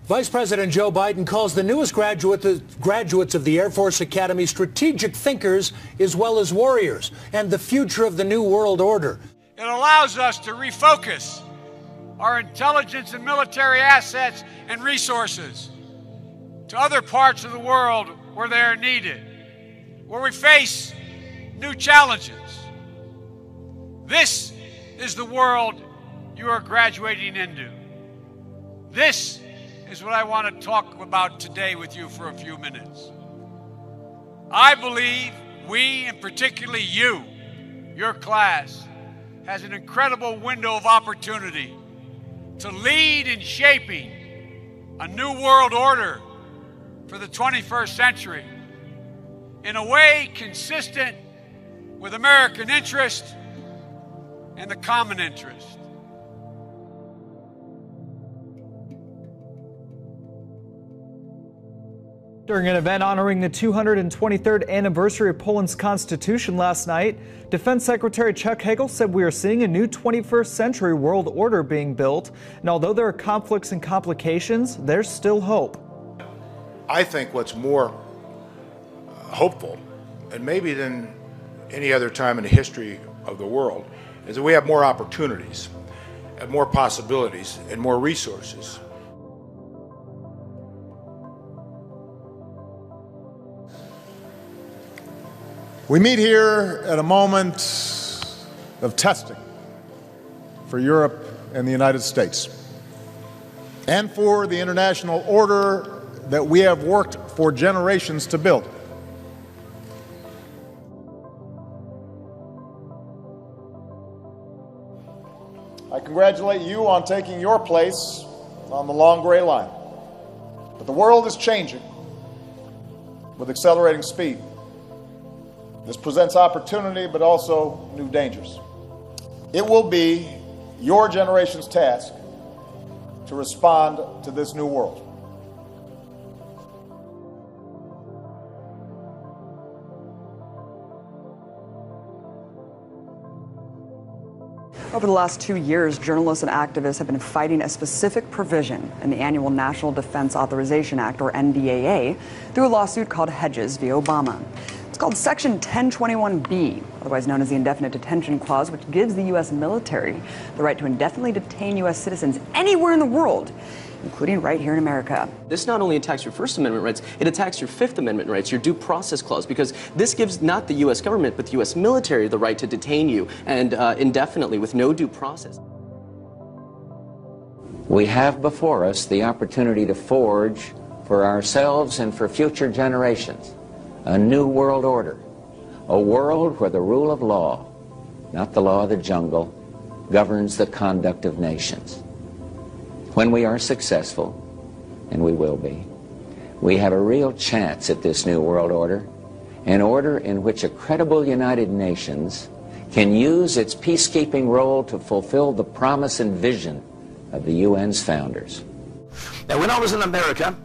Vice President Joe Biden calls the newest graduates of the Air Force Academy strategic thinkers as well as warriors, and the future of the New World Order. It allows us to refocus our intelligence and military assets and resources to other parts of the world where they are needed, where we face new challenges. This is the world you are graduating into. This is what I want to talk about today with you for a few minutes. I believe we, and particularly you, your class, has an incredible window of opportunity to lead in shaping a new world order for the 21st century in a way consistent with American interest and the common interest. During an event honoring the 223rd anniversary of Poland's constitution last night, Defense Secretary Chuck Hagel said we are seeing a new 21st century world order being built. And although there are conflicts and complications, there's still hope. I think what's more hopeful, and maybe than any other time in the history of the world, is that we have more opportunities, and more possibilities, and more resources. We meet here at a moment of testing for Europe and the United States, and for the international order that we have worked for generations to build. I congratulate you on taking your place on the long gray line. But the world is changing with accelerating speed. This presents opportunity, but also new dangers. It will be your generation's task to respond to this new world. Over the last 2 years, journalists and activists have been fighting a specific provision in the annual National Defense Authorization Act, or NDAA, through a lawsuit called Hedges v. Obama. It's called Section 1021B, otherwise known as the Indefinite Detention Clause, which gives the U.S. military the right to indefinitely detain U.S. citizens anywhere in the world, including right here in America. This not only attacks your First Amendment rights, it attacks your Fifth Amendment rights, your due process clause, because this gives not the U.S. government, but the U.S. military the right to detain you and indefinitely with no due process. We have before us the opportunity to forge for ourselves and for future generations a new world order, a world where the rule of law, not the law of the jungle, governs the conduct of nations. When we are successful, and we will be, we have a real chance at this new world order, an order in which a credible United Nations can use its peacekeeping role to fulfill the promise and vision of the UN's founders. Now, when I was in America,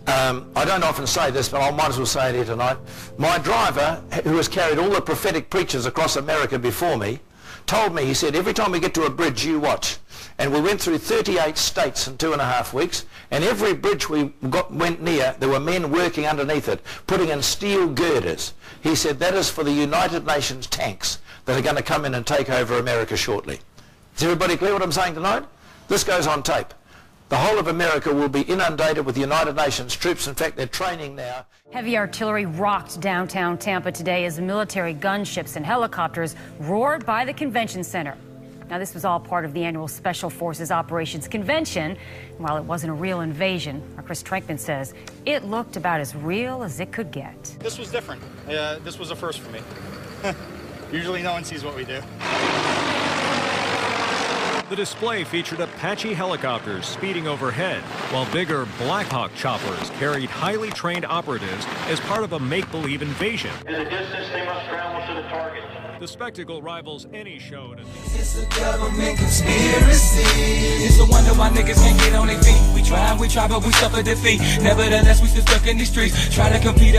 I don't often say this, but I might as well say it here tonight. My driver, who has carried all the prophetic preachers across America before me, told me, he said, every time we get to a bridge, you watch. And we went through 38 states in 2.5 weeks, and every bridge we went near, there were men working underneath it, putting in steel girders. He said, that is for the United Nations tanks that are going to come in and take over America shortly. Is everybody clear what I'm saying tonight? This goes on tape. The whole of America will be inundated with United Nations troops. In fact, they're training now. Heavy artillery rocked downtown Tampa today as military gunships and helicopters roared by the convention center. Now, this was all part of the annual Special Forces Operations Convention. While it wasn't a real invasion, our Chris Trankman says it looked about as real as it could get. This was different. This was a first for me. Usually no one sees what we do. The display featured Apache helicopters speeding overhead, while bigger Black Hawk choppers carried highly trained operatives as part of a make-believe invasion. In the distance, they must travel to the target. The spectacle rivals any show. It's a government conspiracy. It's the wonder why niggas can't get on their feet. We try, but we suffer defeat. Nevertheless, we still stuck in these streets. Try to compete up.